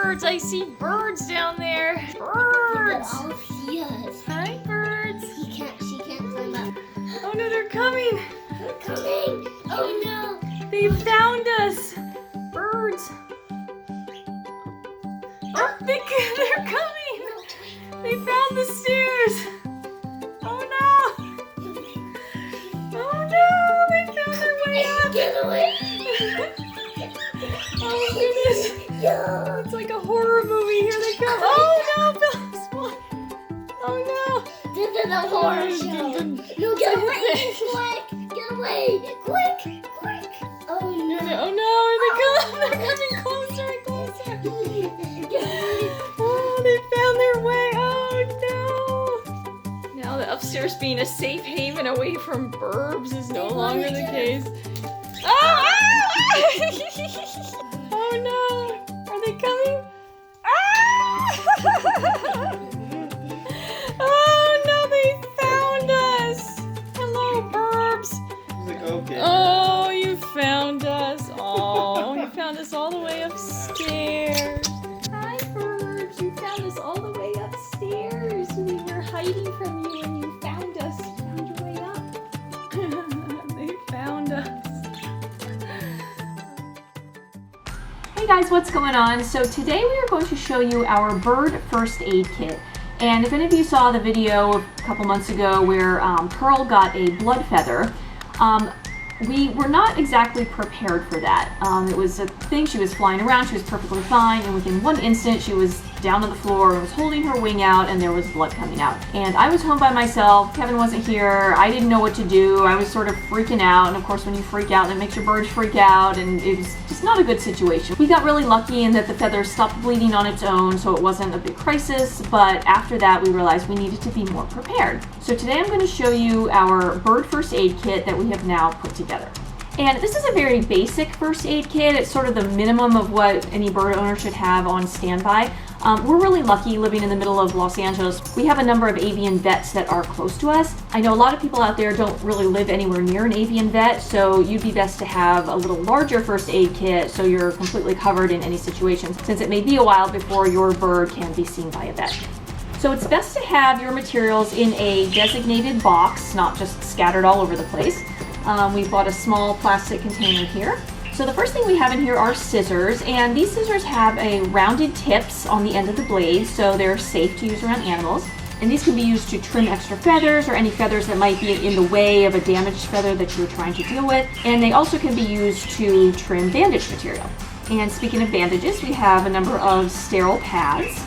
birds. I see birds down there. Birds. All see us. Hi, birds. She can't climb up. Oh no, they're coming. They're coming. Oh no. They found us. Birds. Oh, they're coming. They found the stairs. Oh no. Oh no, they found their way up. Get away. Oh goodness. No. It's like a horror movie. Here they come. Oh no, Phillips. Oh no. This is a horror show. No, get away. Quick. Get away. Quick. Quick. Oh no. Oh no, are they coming? They're coming closer and closer. Get away. Oh, they found their way. Oh no. Now the upstairs being a safe haven away from burbs is no longer the case. Oh! Oh no! Are they coming? Ah! Oh no! They found us! Hello, burbs! Like, okay. Oh, you found us! Oh, you found us all the way upstairs. Hi, burbs! You found us all the way upstairs. We were hiding from you, and you found us. You found your way up. They found us. Hey guys, what's going on? So today we are going to show you our bird first aid kit. And if any of you saw the video a couple months ago where Pearl got a blood feather, we were not exactly prepared for that. It was a thing, she was flying around, she was perfectly fine, and within one instant she was down on the floor and was holding her wing out and there was blood coming out. And I was home by myself, Kevin wasn't here, I didn't know what to do, I was sort of freaking out, and of course when you freak out, that makes your birds freak out, and it was just not a good situation. We got really lucky in that the feather stopped bleeding on its own, so it wasn't a big crisis, but after that we realized we needed to be more prepared. So today I'm going to show you our bird first aid kit that we have now put together. And this is a very basic first aid kit. It's sort of the minimum of what any bird owner should have on standby. We're really lucky living in the middle of Los Angeles. We have a number of avian vets that are close to us. I know a lot of people out there don't really live anywhere near an avian vet, so you'd be best to have a little larger first aid kit so you're completely covered in any situation, since it may be a while before your bird can be seen by a vet. So it's best to have your materials in a designated box, not just scattered all over the place. We bought a small plastic container here. So the first thing we have in here are scissors, and these scissors have a rounded tips on the end of the blade, so they're safe to use around animals. And these can be used to trim extra feathers or any feathers that might be in the way of a damaged feather that you're trying to deal with. And they also can be used to trim bandage material. And speaking of bandages, we have a number of sterile pads.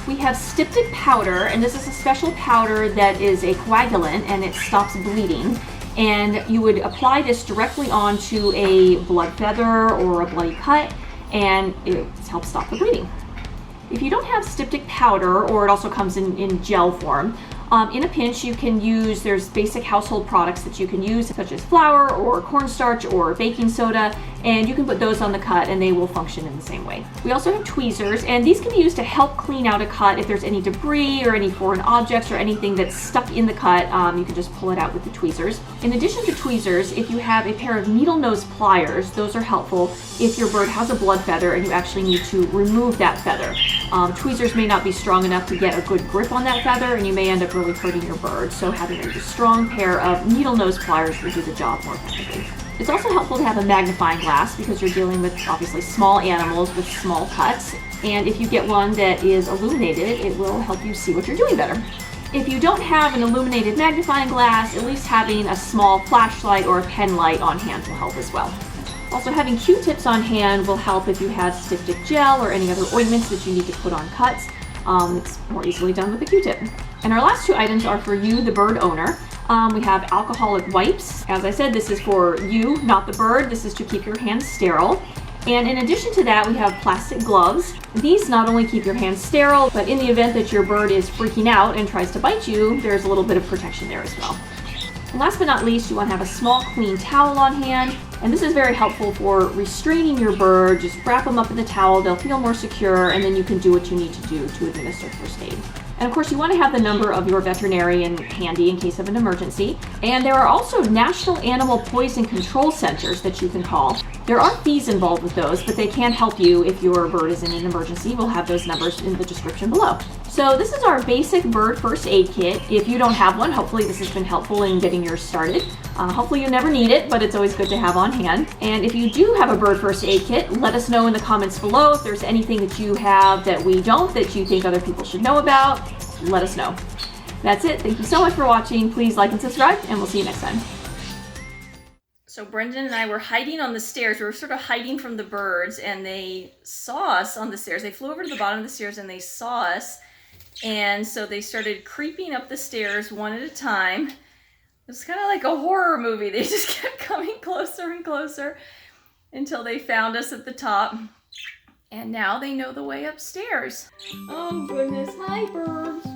We have styptic powder, and this is a special powder that is a coagulant and it stops bleeding. And you would apply this directly onto a blood feather or a bloody cut, and it helps stop the bleeding. If you don't have styptic powder, or it also comes in gel form, in a pinch you can use, there's basic household products that you can use, such as flour or cornstarch or baking soda, and you can put those on the cut and they will function in the same way. We also have tweezers, and these can be used to help clean out a cut if there's any debris or any foreign objects or anything that's stuck in the cut. You can just pull it out with the tweezers. In addition to tweezers, if you have a pair of needle nose pliers, those are helpful if your bird has a blood feather and you actually need to remove that feather. Tweezers may not be strong enough to get a good grip on that feather, and you may end up really hurting your bird, so having a strong pair of needle nose pliers will do the job more effectively. It's also helpful to have a magnifying glass because you're dealing with obviously small animals with small cuts, and if you get one that is illuminated, it will help you see what you're doing better. If you don't have an illuminated magnifying glass, at least having a small flashlight or a pen light on hand will help as well. Also, having Q-tips on hand will help if you have styptic gel or any other ointments that you need to put on cuts. It's more easily done with a Q-tip. And our last two items are for you, the bird owner. We have alcoholic wipes. As I said, this is for you, not the bird. This is to keep your hands sterile. And in addition to that, we have plastic gloves. These not only keep your hands sterile, but in the event that your bird is freaking out and tries to bite you, there's a little bit of protection there as well. And last but not least, you want to have a small clean towel on hand. And this is very helpful for restraining your bird. Just wrap them up in the towel, they'll feel more secure, and then you can do what you need to do to administer first aid. And of course, you want to have the number of your veterinarian handy in case of an emergency. And there are also national animal poison control centers that you can call. There are fees involved with those, but they can help you if your bird is in an emergency. We'll have those numbers in the description below. So this is our basic bird first aid kit. If you don't have one, hopefully this has been helpful in getting yours started. Hopefully you never need it, but it's always good to have on hand. And if you do have a bird first aid kit, let us know in the comments below if there's anything that you have that we don't, that you think other people should know about. Let us know. That's it. Thank you so much for watching. Please like and subscribe, and we'll see you next time. So Brendan and I were hiding on the stairs. We were sort of hiding from the birds, and they saw us on the stairs. They flew over to the bottom of the stairs and they saw us. And so they started creeping up the stairs one at a time. It was kind of like a horror movie. They just kept coming closer and closer until they found us at the top. And now they know the way upstairs. Oh goodness, hi birds.